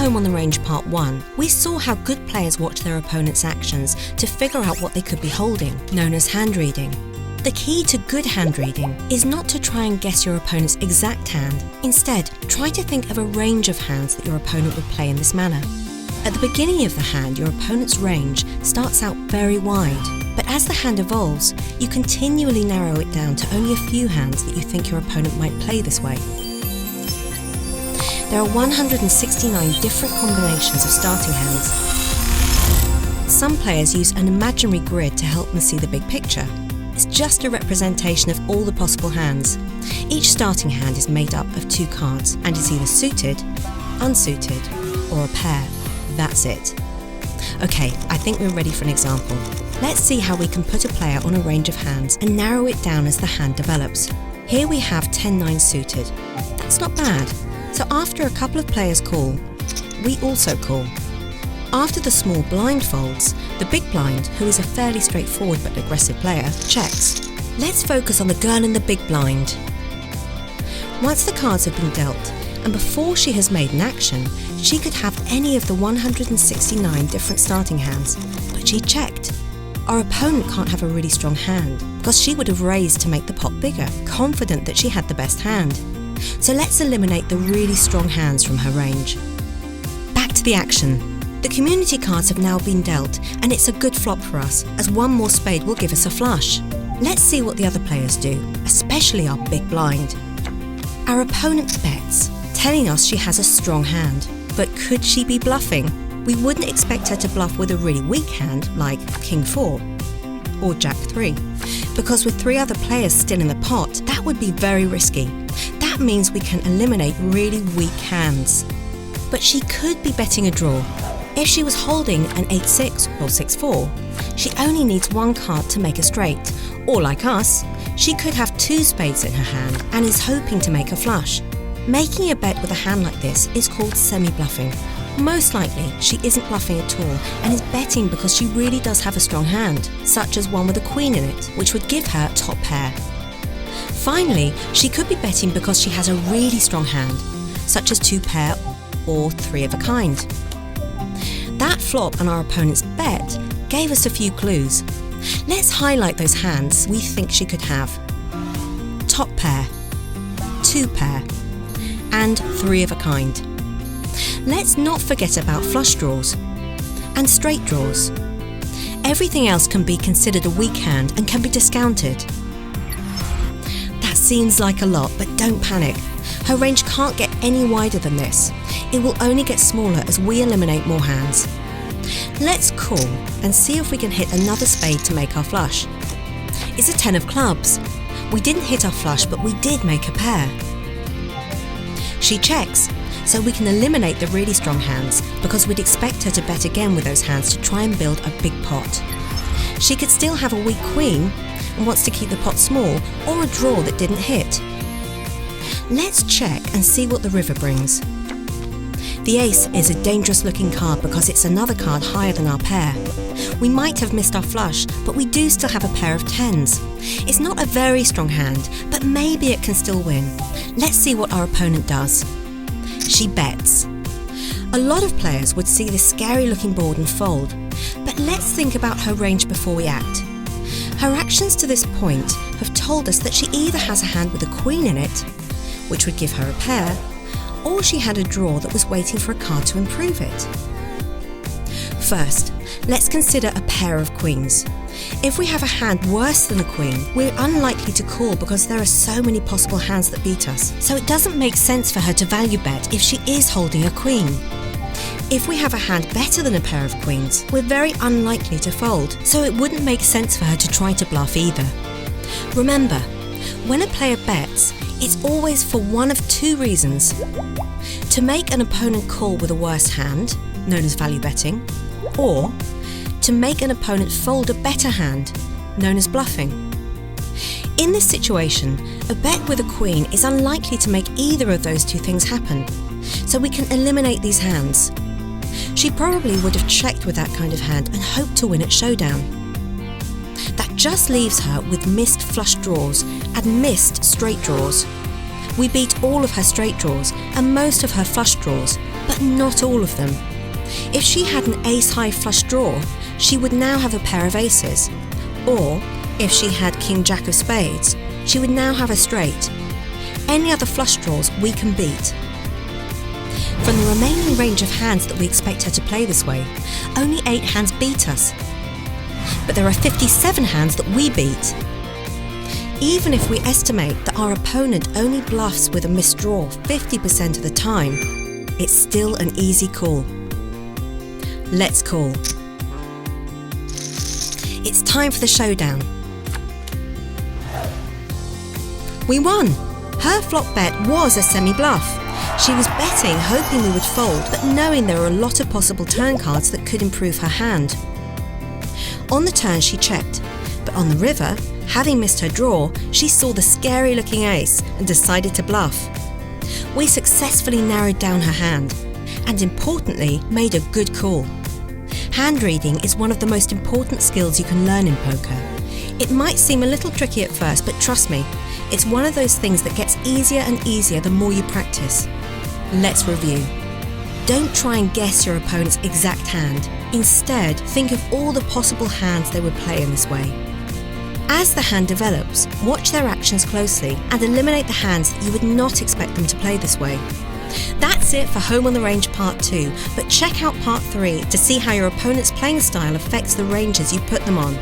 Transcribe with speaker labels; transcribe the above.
Speaker 1: home on the range part 1, we saw how good players watch their opponent's actions to figure out what they could be holding, known as hand reading. The key to good hand reading is not to try and guess your opponent's exact hand. Instead, try to think of a range of hands that your opponent would play in this manner. At the beginning of the hand, your opponent's range starts out very wide, but as the hand evolves, you continually narrow it down to only a few hands that you think your opponent might play this way. There are 169 different combinations of starting hands. Some players use an imaginary grid to help them see the big picture. It's just a representation of all the possible hands. Each starting hand is made up of 2 cards and is either suited, unsuited, or a pair. That's it. Okay, I think we're ready for an example. Let's see how we can put a player on a range of hands and narrow it down as the hand develops. Here we have 10-9 suited. That's not bad. So after a couple of players call, we also call. After the small blind folds, the big blind, who is a fairly straightforward but aggressive player, checks. Let's focus on the girl in the big blind. Once the cards have been dealt, and before she has made an action, she could have any of the 169 different starting hands, but she checked. Our opponent can't have a really strong hand, because she would have raised to make the pot bigger, confident that she had the best hand. So let's eliminate the really strong hands from her range. Back to the action. The community cards have now been dealt, and it's a good flop for us, as one more spade will give us a flush. Let's see what the other players do, especially our big blind. Our opponent bets, telling us she has a strong hand. But could she be bluffing? We wouldn't expect her to bluff with a really weak hand like King 4 or Jack 3, because with 3 other players still in the pot, that would be very risky. That means we can eliminate really weak hands. But she could be betting a draw. If she was holding an 8-6 or 6-4, she only needs 1 card to make a straight, or like us, she could have 2 spades in her hand and is hoping to make a flush. Making a bet with a hand like this is called semi-bluffing. Most likely, she isn't bluffing at all and is betting because she really does have a strong hand, such as one with a queen in it, which would give her top pair. Finally, she could be betting because she has a really strong hand, such as 2 pair or 3 of a kind. That flop and our opponent's bet gave us a few clues. Let's highlight those hands we think she could have. Top pair, 2 pair, and 3 of a kind. Let's not forget about flush draws and straight draws. Everything else can be considered a weak hand and can be discounted. That seems like a lot, but don't panic. Her range can't get any wider than this. It will only get smaller as we eliminate more hands. Let's call and see if we can hit another spade to make our flush. It's a 10 of clubs. We didn't hit our flush, but we did make a pair. She checks, so we can eliminate the really strong hands because we'd expect her to bet again with those hands to try and build a big pot. She could still have a weak queen and wants to keep the pot small, or a draw that didn't hit. Let's check and see what the river brings. The ace is a dangerous looking card because it's another card higher than our pair. We might have missed our flush, but we do still have a pair of 10s. It's not a very strong hand, but maybe it can still win. Let's see what our opponent does. She bets. A lot of players would see this scary looking board and fold, but let's think about her range before we act. Her actions to this point have told us that she either has a hand with a queen in it, which would give her a pair, or she had a draw that was waiting for a card to improve it. First, let's consider a pair of queens. If we have a hand worse than a queen, we're unlikely to call because there are so many possible hands that beat us, so it doesn't make sense for her to value bet if she is holding a queen. If we have a hand better than a pair of queens, we're very unlikely to fold, so it wouldn't make sense for her to try to bluff either. Remember, when a player bets, it's always for one of 2 reasons: to make an opponent call with a worse hand, known as value betting, or to make an opponent fold a better hand, known as bluffing. In this situation, a bet with a queen is unlikely to make either of those 2 things happen, so we can eliminate these hands. She probably would have checked with that kind of hand and hoped to win at showdown. That just leaves her with missed flush draws and missed straight draws. We beat all of her straight draws and most of her flush draws, but but not all of them. If she had an ace-high flush draw, she would now have a pair of aces. Or, if she had king-jack of spades, she would now have a straight. Any other flush draws we can beat. From the remaining range of hands that we expect her to play this way, only 8 hands beat us. But there are 57 hands that we beat. Even if we estimate that our opponent only bluffs with a misdraw 50% of the time, it's still an easy call. Let's call. It's time for the showdown. We won! Her flop bet was a semi-bluff. She was betting hoping we would fold, but knowing there were a lot of possible turn cards that could improve her hand. On the turn she checked, but on the river, having missed her draw, she saw the scary looking ace and decided to bluff. We successfully narrowed down her hand, and importantly, made a good call. Hand reading is one of the most important skills you can learn in poker. It might seem a little tricky at first, but trust me, it's one of those things that gets easier and easier the more you practice. Let's review. Don't try and guess your opponent's exact hand. Instead, think of all the possible hands they would play in this way. As the hand develops, watch their actions closely and eliminate the hands that you would not expect them to play this way. That's it for Home on the Range Part 2, but check out Part 3 to see how your opponent's playing style affects the ranges you put them on.